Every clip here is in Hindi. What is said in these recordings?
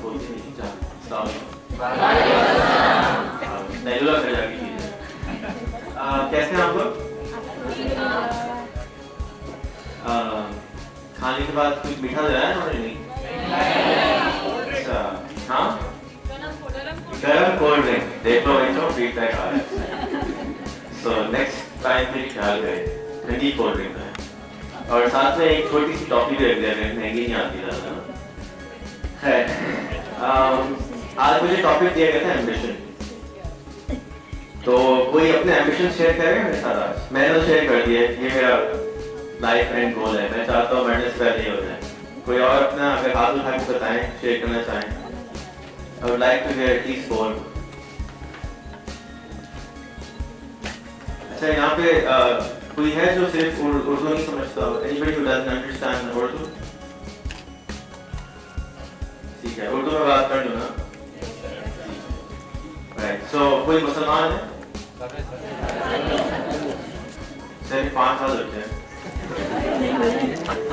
बोलते नहीं जा नैलुला कर जाके कीजिए। कैसे हैं आप लोग? खाने के बाद कुछ मीठा दे रहा है और नहीं? अच्छा हाँ गरम कोल्ड ड्रिंक देख लो फीडबैक आ रहा है। सो नेक्स्ट टाइम पे ख्याल करें ठंडी कोल्ड ड्रिंक है और साथ में एक छोटी सी टॉफी भी रख दिया करें, महंगी नहीं आती ज़्यादा। खैर आज मुझे टॉपिक दिया गया था एम्बिशन, तो कोई अपने एम्बिशन शेयर करेगा मेरे साथ आज? मैंने तो शेयर कर दिया, ये मेरा लाइफ एंड गोल है, मैं चाहता हूँ मरने से पहले ही हो जाए। कोई और अपना अगर हाथ उठा के बताएं, शेयर करना चाहें? I would like to hear at least four. अच्छा यहाँ पे कोई है जो सिर्फ उर्दू नहीं समझता? Anybody who doesn't understand Urdu? ठीक है, उर्दू में बात कर लूँ ना? Right. So कोई मुसलमान है? सिर्फ 5 साल बच्चे हैं।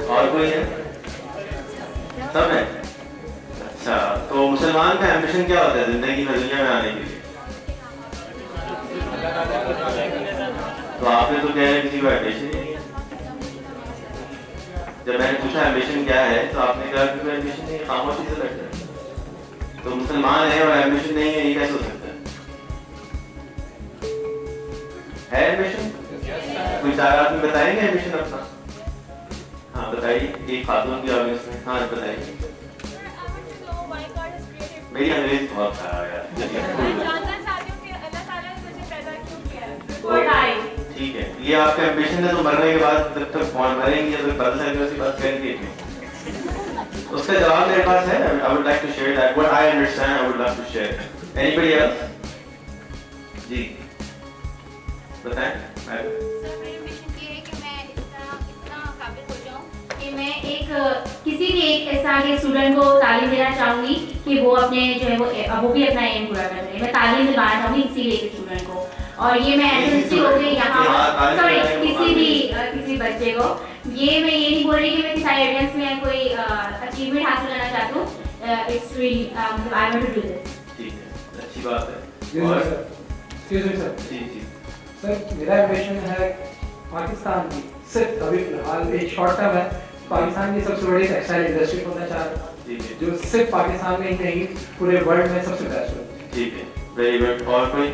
और कोई है? सब है? अच्छा, तो मुसलमान का एम्बिशन क्या होता है जिंदगी में, दुनिया में आने के लिए? तो आपने तो कह रहे किसी को एम्बिशन ही नहीं है। जब मैंने पूछा एम्बिशन क्या है तो आपने कहा कि कोई एम्बिशन नहीं है, खामोशी से बैठे हैं। तो मुसलमान है और एम्बिशन नहीं है, ये कैसे हो सकता है एम्बिशन? कोई 4 आदमी बताएंगे एम्बिशन अपना? हाँ बताइए, एक खातून की ऑडियंस में। हाँ बताइए। मेरी अंग्रेज बहुत खराब है यार। ठीक है, ये आपका एम्बिशन है, तो मरने के बाद जब तक कौन मरेंगे या तो बदल सकते उसी बात करेंगे। उसका जवाब मेरे पास है। I would like to share that. What I understand, I would love to share. Anybody else? जी बताएं। मैं एक किसी भी एक ऐसा के स्टूडेंट को तालीम देना चाहूँगी कि वो अपने जो है वो भी अपना एम पूरा कर सके। मैं तालीम दिलाना चाहूँगी किसी भी एक स्टूडेंट को, और ये मैं एमएससी हो गई यहाँ सॉरी किसी बच्चे को। ये मैं ये नहीं बोल रही कि मैं किसी एडियंस में कोई अचीवमेंट हासिल करना चाहती हूँ। It's really I want to do this. ठीक है, अच्छी बात है। और जी सर, मेरा एम्बिशन है पाकिस्तान की, सिर्फ अभी फिलहाल एक शॉर्ट टर्म है, पाकिस्तान की सबसे बड़ी टेक्सटाइल इंडस्ट्री खोलना चाह रहा हूँ, जो सिर्फ पाकिस्तान में ही नहीं पूरे वर्ल्ड में सबसे बेस्ट हो। ठीक है, वेरी गुड। और कोई?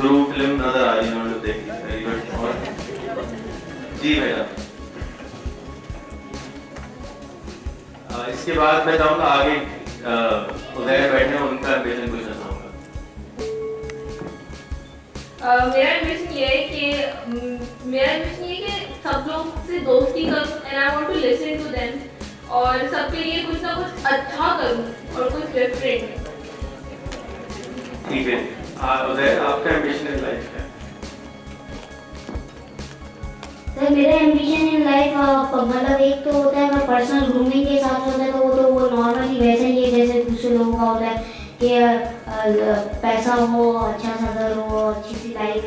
गुरु फिल्म नजर आ रही है, लोग देखिए। Very good. और जी भैया, इसके बाद मैं चाहूँगा आगे उधर बैठे हैं, उनका एम्बिशन पूछना चाहूँगा। मेरा एम्बिशन ये है कि सब लोग से दोस्ती करूं and I want to listen to them, और सबके लिए कुछ ना कुछ अच्छा करूं और कुछ डिफरेंट। ठीक है, उधर आपका एम्बिशन इन लाइफ है? सर मेरा एम्बिशन इन लाइफ मतलब एक तो होता है मैं पर्सनल ग्रूमिंग के साथ होता है, तो वो नॉर्मली वैसे ही है जैसे दूसरे लोगों का होता है कि पैसा हो, अच्छा सा घर हो, अच्छी सी लाइफ,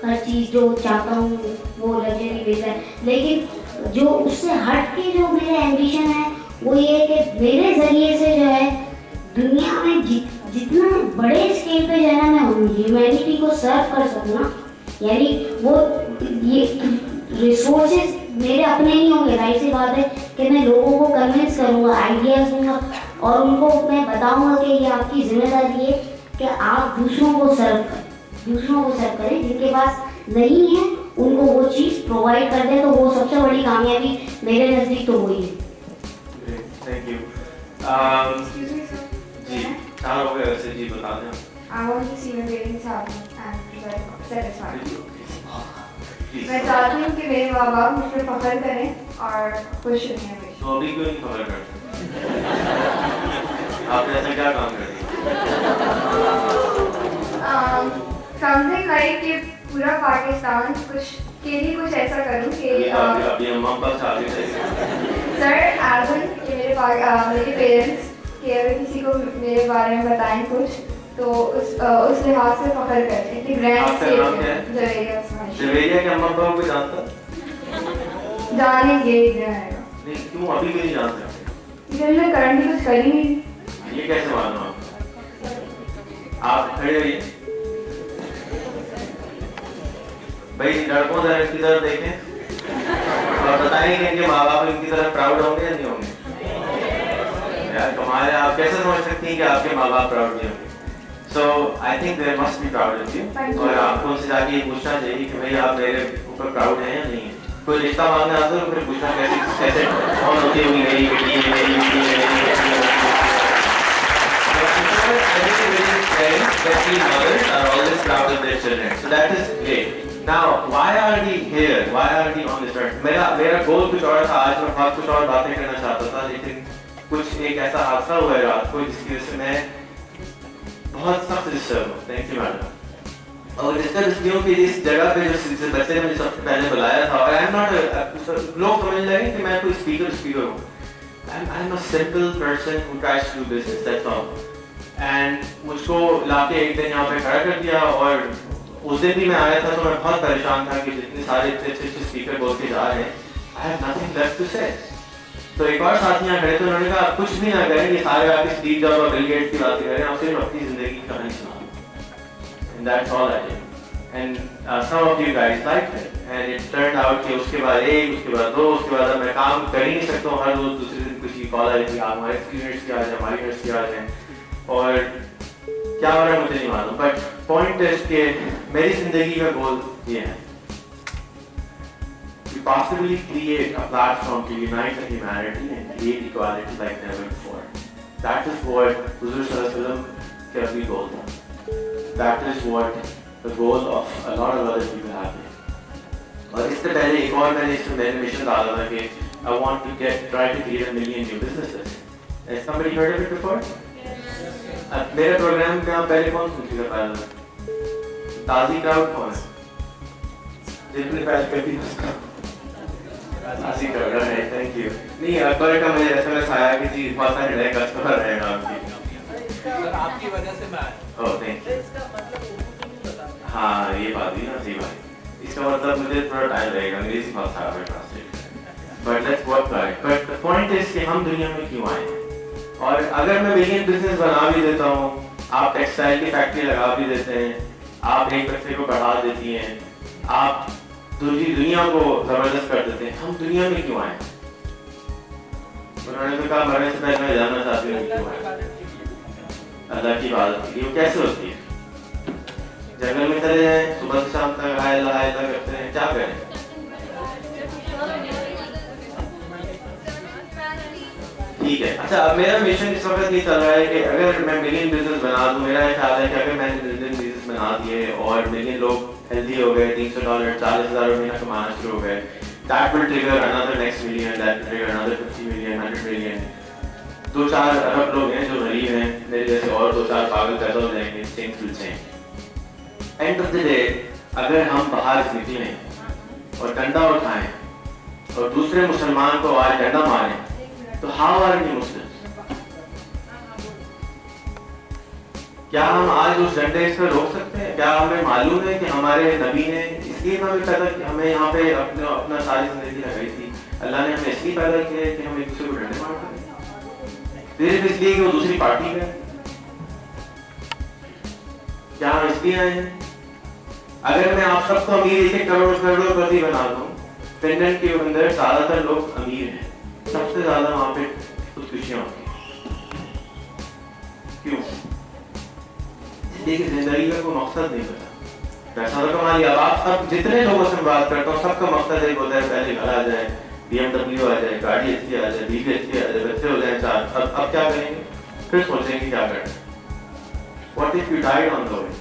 हर चीज़ जो चाहता हूँ वो लग्जरी बेस है। लेकिन जो उससे हट के जो मेरा एम्बिशन है वो ये है कि मेरे ज़रिए से जो है दुनिया में जितना बड़े स्केल पे जो है ना मैं ह्यूमैनिटी को सर्व कर सकूँ ना, यानी वो ये रिसोर्सेज मेरे अपने नहीं होंगे, जाहिर सी बात है कि मैं लोगों को कन्विंस करूँगा, आइडियाज़ दूँगा और उनको मैं बताऊँगा कि ये आपकी जिम्मेदारी है कि आप दूसरों को सर्व करें, जिनके पास नहीं है उनको वो चीज़ प्रोवाइड कर दें, तो वो सबसे बड़ी कामयाबी मेरे नज़दीक तो वही है। Thank you. जी क्या हो गया वैसे? जी बता दें। I want to see my parents happy and satisfied. मैं चाहती हूँ कि मेरे माँ बाप मुझ पर फख्र करें और खुश रहें हमेशा। तो अभी क्यों नहीं खबर करते? आपने ऐसा क्या काम कर दिया? Something like कि पूरा पाकिस्तान कुछ के लिए कुछ ऐसा करूँ कि अभी अम्मा पास आ गए थे। सर एल्बम कि मेरे पेरेंट्स कि अगर किसी को मेरे बारे में बताएं कुछ तो उस लिहाज से फख्र करें कि ग्रैंड जवेरिया के अम्मा पापा को जानता? जानेंगे नहीं, क्यों अभी भी नहीं जानते? मैं करंटली कुछ कर ही नहीं। ये कैसे मालूम आपको? आप खड़े रहिए भाई, लड़कों जरा इनकी तरफ देखें और बताएं कि इनके माँ बाप इनकी तरफ प्राउड होंगे या नहीं होंगे? यार कमाल है, आप कैसे समझ सकती हैं कि आपके माँ बाप प्राउड नहीं होंगे? So I think they must be proud of you. और आपको उनसे जाके ये पूछना चाहिए कि भाई आप मेरे ऊपर प्राउड हैं या नहीं है। कोई रिश्ता मांगने आता है तो फिर पूछना कैसे कौन होती होगी, मेरी बेटी है, मेरी बेटी है, मेरी बेटी है। Mothers are always proud of their children. So that is great. Now, why are we here? Why are we on this earth? मेरा गोल कुछ और था, आज मैं बहुत कुछ और बातें करना चाहता था, लेकिन कुछ एक ऐसा हादसा हुआ है रात को जिसकी वजह से मैं बहुत सख्त डिस्टर्ब हूँ। Thank you madam. और डिस्टर्ब इसलिए हूँ कि इस जगह पे जो बच्चे ने मुझे सबसे पहले बुलाया था, और आई एम नॉट, लोग समझ लगे कि मैं कोई स्पीकर हूँ। I am a simple person who tries to do business, that's all. And मुझको लाके एक दिन यहाँ पे खड़ा कर दिया, और उस दिन भी मैं आया था तो मैं बहुत परेशान था कि जितने सारे इतने अच्छे स्पीकर बोल के जा रहे हैं, I have nothing left to say. तो एक और साथी यहाँ खड़े थे, उन्होंने कहा कुछ भी ना करें, ये सारे आके स्टीव जॉब्स और बिल गेट्स की बातें करें, आप सिर्फ अपनी जिंदगी की कहानी सुनाओ। And that's all I did. And some of you guys liked it, and it turned out कि उसके बाद एक, उसके बाद दो, उसके बाद मैं काम कर ही नहीं सकता हूँ। हर रोज दूसरे दिन कुछ कॉल आ जाती है, हमारे स्टूडेंट्स की आ जाए, हमारी नर्स की आ जाए, और क्या हो रहा है मुझे नहीं मालूम। बट पॉइंट इज कि मेरी जिंदगी का गोल ये है, to possibly create a platform to unite the humanity and create equality like never before. That is what Huzur Sallallahu Alaihi Wasallam का भी goal था. That is what the goal of a lot of other people have been. और इससे पहले एक और मैंने मिशन डाला था कि I want to try to create 1 million new businesses. Has somebody heard of it before? मेरे प्रोग्राम में आप पहले कौन सुन चुका था? ताजी क्राउड कौन है? जितने पहले कभी उसका ताजी क्राउड है। Thank you. नहीं, अकबर का मुझे SMS आया कि जी बहुत सारे नए कस्टमर हैं आपकी। सर आपकी वजह से मैं आया। Oh thank you. हाँ ये बात भी ना सही बात। इसका मतलब मुझे थोड़ा टाइम लगेगा, अंग्रेजी बहुत खराब है translate. But let's work on it. But the point is कि हम दुनिया में क्यों आए? और अगर मैं बिलियन बिजनेस बना भी देता हूँ, आप टेक्सटाइल की फैक्ट्री लगा भी देते हैं, आप एक बच्चे को पढ़ा देती हैं, आप दुनिया को जबरदस्त कर देते हैं, हम दुनिया में क्यों आए? उन्होंने तो कहा मरने से पहले मैं जानना चाहती हूँ क्यों आए। अल्लाह की इबादत की वो कैसे होती है? जंगल में चले जाएं, सुबह से शाम तक हाय अल्लाह करते हैं, क्या करें? ठीक है। अच्छा, अब मेरा मिशन इस वक्त ये चल रहा है कि अगर मैं मिलियन बिजनेस बना दूं, मेरा ख्याल है कि अगर मैंने मिलियन बिजनेस बना दिए और मिलियन लोग हेल्दी हो गए, $300 $40,000 महीना कमाना शुरू हो गए, that will trigger another next million, that will trigger another 50 million, 100 million। 2-4 अरब लोग हैं जो गरीब हैं मेरे जैसे, और 2-4 पागल पैदा हो जाएंगे, things will change। End of the day, अगर हम बाहर निकलें और डंडा उठाएं और दूसरे मुसलमान को आज डंडा मारें, तो how are we Muslims? क्या हम आज उस डंडे से रोक सकते हैं? क्या हमें मालूम है कि हमारे नबी ने इसलिए हमें यहाँ पे अपना सारी जिंदगी लगाई थी? अल्लाह ने हमें इसलिए पैदा किया है कि हम एक दूसरे को डंडे मारते हैं, सिर्फ इसलिए कि वो दूसरी पार्टी में? क्या हम इसलिए आए हैं? अगर मैं आप सबको अमीर 1 करोड़पति बना दूं, फिनलैंड के अंदर ज्यादातर लोग अमीर हैं, सबसे ज्यादा वहां पे खुदकुशियां होती हैं। क्यों? जिंदगी का कोई मकसद नहीं बचा, पैसा तो कमा लिया। अब आप सब जितने लोगों से बात करता हूँ, सबका मकसद एक होता है, पहले घर आ जाए, BMW आ जाए, गाड़ी अच्छी आ जाए, बीवी अच्छी आ जाए, बच्चे हो जाए 4। अब क्या करेंगे? फिर सोचेंगे क्या करना। What if you died on the way?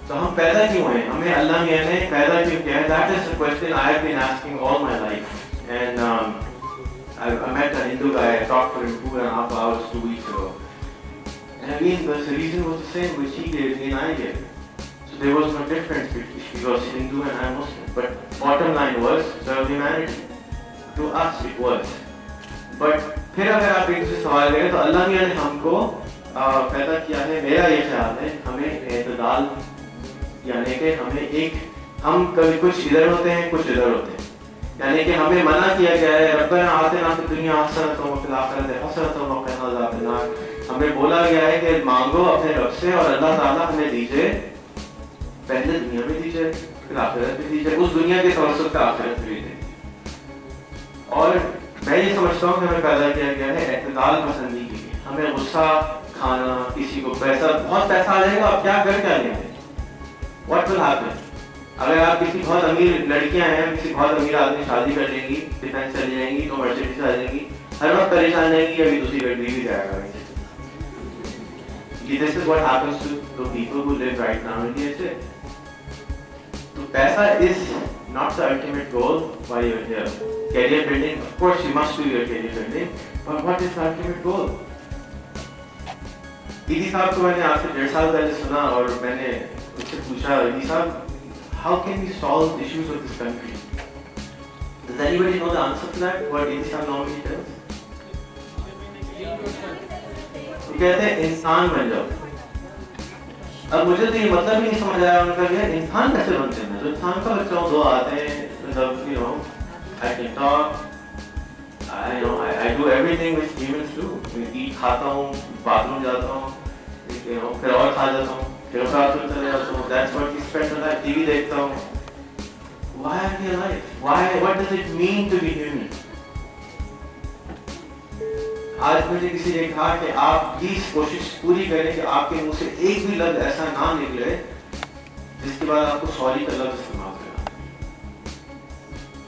तो हम पैदा क्यों हैं? हमें अल्लाह ने पैदा क्यों किया है? That is the question I have been asking all my life. And I met a Hindu guy. I talked for him 2.5 hours 2 weeks ago. And again, the reason was the same, which he gave me and I gave. So there was no difference between he was Hindu and I Muslim. But bottom line was serve humanity. To us it was. But फिर अगर आप एक दूसरे सवाल करें तो अल्लाह ने हमको पैदा किया है, मेरा ये ख्याल है, हमें एतदाल यानी कि हम कभी कुछ इधर होते हैं, कुछ इधर होते हैं। यानी कि हमें मना किया गया है रब्बना आतिना फिद दुनिया हसनतन व फिल आखिरति हसनतन व क़िना अज़ाबन्नार। हमें बोला गया है कि मांगो अपने रब से और अल्लाह ताला हमें दीजिए, पहले दुनिया में दीजिए फिर आखिरत में दीजिए, उस दुनिया के तवस्सुत से आखिरत में दीजिए। और मैं ये समझता हूँ कि हमें पैदा किया गया है एतदाल पसंदी के लिए। हमें गुस्सा खाना, किसी को पैसा, बहुत पैसा आ जाएगा आप क्या कर क्या लेंगे, व्हाट विल हैपन? अगर आप किसी बहुत अमीर लड़कियां हैं, किसी बहुत अमीर आदमी शादी कर लेंगी, डिफेंस चली जाएंगी तो मर्सिडीज आ जाएंगी, हर वक्त परेशान रहेंगी अभी दूसरी गड्डी भी जाएगा। This is what happens to the people who live right now in USA. So पैसा is not the ultimate goal while you're here. Career building, of course you must do your career building, but what is the ultimate goal? ईदी साहब को मैंने आज से 1.5 साल पहले सुना और मैंने उससे पूछा, ईदी साहब, how can we solve the issues of this country? Does anybody know the answer to that? What ईदी साहब normally tells? वो कहते हैं इंसान बन जाओ। अब मुझे तो ये मतलब ही नहीं समझ आया उनका कि इंसान कैसे बनते हैं। तो इंसान का बच्चा 2 आते हैं, मतलब you know, I can talk, I do everything which humans do. मैं eat खाता हूँ, बाथरूम जाता हूँ, you know, फिर और खा जाता हूँ, फिर बाथरूम चले जाता हूँ। That's what we spend our life. TV देखता हूँ। Why are we alive? Why? What does it mean to be human? आज मुझे किसी ने कहा कि आप प्लीज कोशिश पूरी करें कि आपके मुंह से एक भी लफ्ज ऐसा ना निकले जिसके बाद आपको सॉरी का लफ्ज इस्तेमाल करना।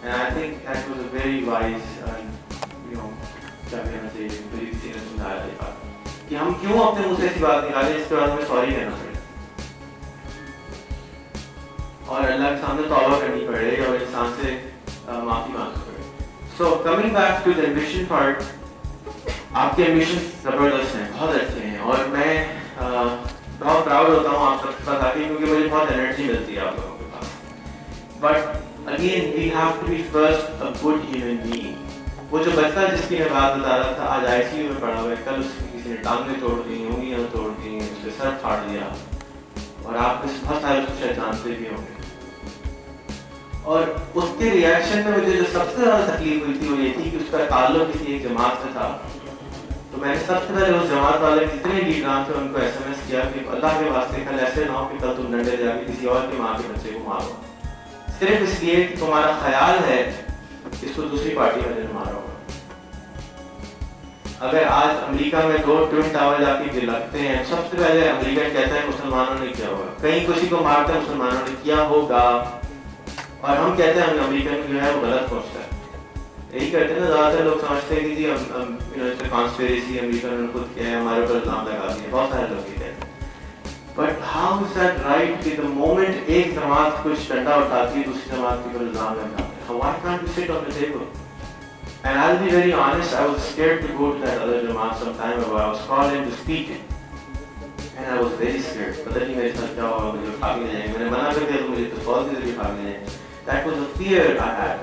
And I think that was a very wise, you know, क्या कहना चाहिए, मुझे किसी ने समझाया ये बात कि हम क्यों अपने मुंह से ऐसी बात निकालें जिसके बाद हमें सॉरी कहना पड़े और अल्लाह के सामने तौबा करनी पड़े और इंसान से माफी मांगनी पड़े। So coming back to the ambition part, आपके एम्बिशन जबरदस्त हैं, बहुत अच्छे हैं और मैं बहुत प्राउड होता हूँ आप सबके पास आके क्योंकि मुझे बहुत एनर्जी मिलती है आप लोगों के पास। But again we have to be first a good human being. वो जो बच्चा जिसकी मैं बात बता रहा था आज आईसीयू में पड़ा हुआ है, कल उसकी किसी ने टांगें तोड़ दी, उंगलियां तोड़ दी, उसके सर फाड़ दिया और आप बहुत सारे उसको जानते भी होंगे। और उसके रिएक्शन में मुझे जो सबसे ज़्यादा तकलीफ हुई थी वो ये थी कि उसका ताल्लुक किसी एक जमात से था। तो मैंने सबसे पहले उस जमात वाले जितने लीडरान थे उनको एसएमएस किया कि अल्लाह के वास्ते कल ऐसे ना हो कि कल तुम डंडे जाके किसी और की माँ के बच्चे को मारो, सिर्फ इसलिए कि तुम्हारा ख्याल है इसको दूसरी पार्टी वाले ने मारा होगा। अगर आज अमेरिका में 2 ट्विन टावर जाके लगते हैं, सबसे पहले अमेरिका कहता है मुसलमानों ने किया होगा, कहीं किसी को मारते हैं मुसलमानों ने किया होगा, और हम कहते हैं अमेरिकन जो है वो गलत पहुंचता है। यही करते हैं ना, ज़्यादातर लोग समझते हैं कि जी हम कॉन्स्पिरेसी अमेरिकन ने खुद किया है, हमारे ऊपर इल्ज़ाम लगा दिए, बहुत सारे लोग ये कहते हैं। But how is that right कि द मोमेंट एक जमात कुछ डंडा उठाती है दूसरी जमात के ऊपर इल्ज़ाम लगाते हैं? Why can't we sit on the table? And I'll be very honest, I was scared to go to that other Jamaat some time ago. I was called in to speak and I was very scared. पता नहीं मेरे साथ क्या होगा, मुझे उठा के ले जाएंगे। मैंने मना कर दिया तो मुझे तो कॉल के जरिए उठा के ले जाएंगे। That was a fear I had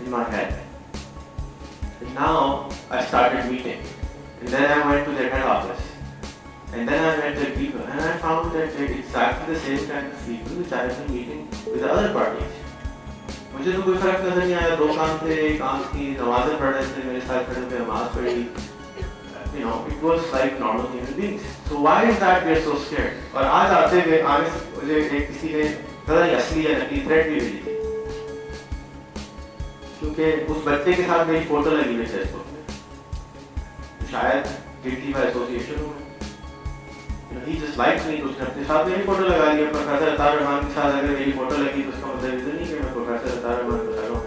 in my head. And now I started meeting, and then I went to their head office, and then I met their people, and I found that they're exactly the same kind of people which I have been meeting with the other parties. मुझे तो कोई फर्क नजर नहीं आया, 2 काम थे, एक आंख की नमाज़ें पढ़ रहे थे मेरे साथ खड़े थे, नमाज़ पढ़ी, you know, it was like normal human beings. So why is that we are so scared? और आज आते हुए आने से मुझे एक किसी ने पता नहीं असली या नकली थ्रेट भी भेजी थी, क्योंकि उस बच्चे के साथ मेरी फोटो लगी हुई फेसबुक पे, शायद गिल्टी बाय एसोसिएशन हो, he just likes me, तो उसने अपने साथ मेरी फोटो लगा ली। प्रोफेसर अतार रहमान के साथ अगर मेरी फोटो लगी तो उसका मतलब ये नहीं कि मैं प्रोफेसर अतार रहमान को कर रहा हूँ।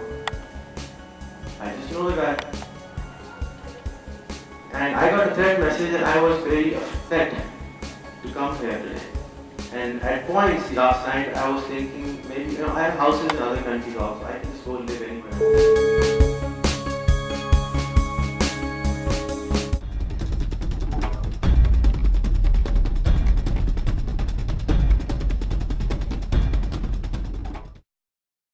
I just know the guy, and I got a threat message and I was very upset to come here today. And at points last night I was thinking maybe, you know, I have houses in other countries also, I can just go live anywhere.